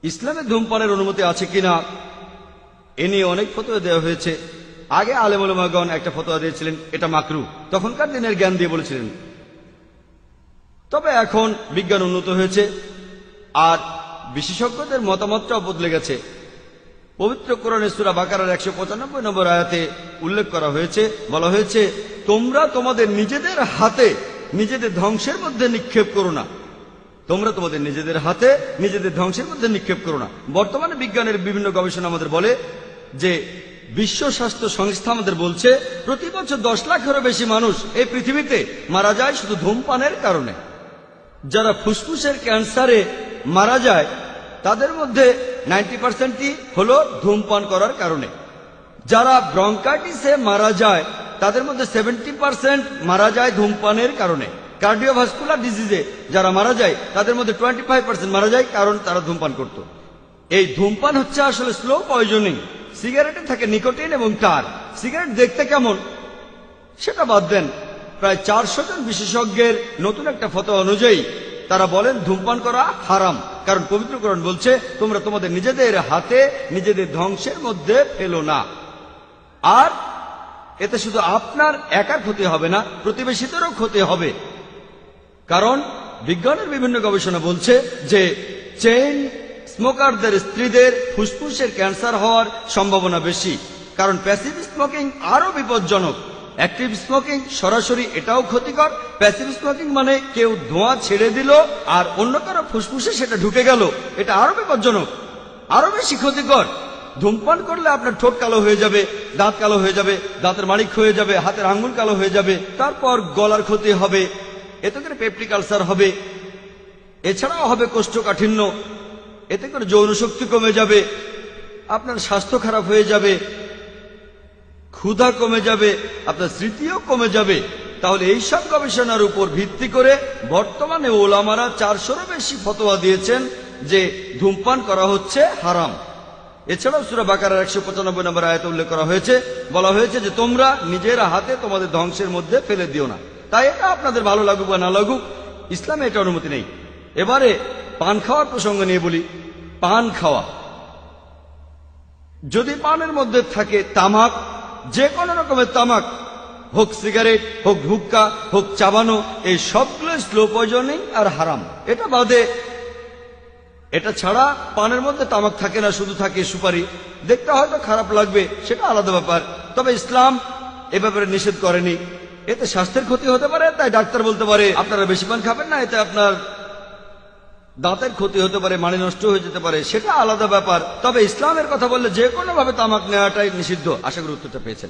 ইসলামে ধূমপানের অনুমতি আছে কিনা এ নিয়ে অনেক ফতোয়া দেওয়া হয়েছে। আগে আলেম ওলামাগণ একটা ফতোয়া দিয়েছিলেন এটা মাকরু, তখনকার দিনের জ্ঞান দিয়ে বলেছিলেন। তবে এখন বিজ্ঞান উন্নত হয়েছে আর বিশেষজ্ঞদের মতামতটাও বদলে গেছে। পবিত্র কোরআনে সূরা বাকারার 195 নম্বর আয়াতে উল্লেখ করা হয়েছে, বলা হয়েছে, তোমরা তোমাদের নিজেদের হাতে নিজেদের ধ্বংসের মধ্যে নিক্ষেপ করো না। তোমরা তোমাদের নিজেদের হাতে নিজেদের ধ্বংসের মধ্যে নিক্ষেপ করো না। বর্তমানে বিজ্ঞানের বিভিন্ন গবেষণা আমাদের বলে যে বিশ্ব স্বাস্থ্য সংস্থা আমাদের বলছে প্রতি বছর 10 লাখেরও বেশি মানুষ এই পৃথিবীতে মারা যায় শুধু ধূমপানের কারণে। যারা ফুসফুসের ক্যান্সারে মারা যায় তাদের মধ্যে 90%ই হলো ধূমপান করার কারণে। যারা ব্রঙ্কাইটিসে মারা যায় তাদের মধ্যে 70% মারা যায় ধূমপানের কারণে। কার্ডিওভাস্কুলার ডিজিজে যারা মারা যায় তাদের মধ্যে 25% মারা যায় কারণ তারা ধূমপান করত। এই ধূমপান হচ্ছে আসলে স্লো পয়জনিং। সিগারেটে থাকে নিকোটিন এবং টার। সিগারেট দেখতে কেমন সেটা বাদ দেন, প্রায় 400 জন বিশেষজ্ঞের নতুন একটা ফতোয়া অনুযায়ী তারা বলেন ধূমপান করা হারাম, কারণ পবিত্র কোরআন বলছে তোমরা তোমাদের নিজেদের হাতে নিজেদের ধ্বংসের মধ্যে ফেলো না। আর এতে শুধু আপনার একার ক্ষতি হবে না, প্রতিবেশীদেরও ক্ষতি হবে। কারণ বিজ্ঞানের বিভিন্ন গবেষণা বলছে যে চেইন স্মোকারদের স্ত্রীদের ফুসফুসের ক্যান্সার হওয়ার সম্ভাবনা বেশি, কারণ প্যাসিভ স্মোকিং আরো বিপজ্জনক। অ্যাক্টিভ স্মোকিং সরাসরি এটাও ক্ষতিকর। প্যাসিভ স্মোকিং মানে কেউ ধোঁয়া ছেড়ে দিল আর অন্য কারো ফুসফুসে সেটা ঢুকে গেল, এটা আরো বিপজ্জনক, আরো বেশি ক্ষতিকর। ধূমপান করলে আপনার ঠোঁট কালো হয়ে যাবে, দাঁত কালো হয়ে যাবে, দাঁতের মাড়ি হয়ে যাবে, হাতের আঙ্গুল কালো হয়ে যাবে, তারপর গলার ক্ষতি হবে, এতে করে পেপটিক আলসার হবে, এছাড়াও হবে কোষ্ঠকাঠিন্য, এতে করে যৌন শক্তি কমে যাবে, আপনার স্বাস্থ্য খারাপ হয়ে যাবে, ক্ষুধা কমে যাবে, আপনার স্মৃতিও কমে যাবে। তাহলে এইসব গবেষণার উপর ভিত্তি করে বর্তমানে ওলামারা 400-এরও বেশি ফতোয়া দিয়েছেন যে ধূমপান করা হচ্ছে হারাম। এছাড়াও সূরা বাকারার 195 নম্বর আয়াতে উল্লেখ করা হয়েছে, বলা হয়েছে যে তোমরা নিজের হাতে তোমাদের ধ্বংসের মধ্যে ফেলে দিও না। তাই এটা আপনাদের ভালো লাগুক বা না লাগুক, ইসলামে এটা অনুমতি নেই। এবারে পান খাওয়ার প্রসঙ্গ নিয়ে বলি। পান খাওয়া, যদি পানের মধ্যে থাকে তামাক, যে কোনো রকমের তামাক, হোক সিগারেট, হোক হুক্কা, হোক চাবানো, এই সবগুলো স্লো পয়জনিং আর হারাম। এটা বাদে, এটা ছাড়া পানের মধ্যে তামাক থাকে না, শুধু থাকে সুপারি। দেখতে হয়তো খারাপ লাগবে, সেটা আলাদা ব্যাপার। তবে ইসলাম এ ব্যাপারে নিষেধ করেনি। এতে স্বাস্থ্যের ক্ষতি হতে পারে, তাই ডাক্তার বলতে পারে আপনারা বেশি পান খাবেন না, এতে আপনার দাঁতের ক্ষতি হতে পারে, মাড়ি নষ্ট হয়ে যেতে পারে, সেটা আলাদা ব্যাপার। তবে ইসলামের কথা বললে যে কোনো ভাবে তামাক নেওয়াটাই নিষিদ্ধ। আশা করি উত্তরটা পেয়েছেন।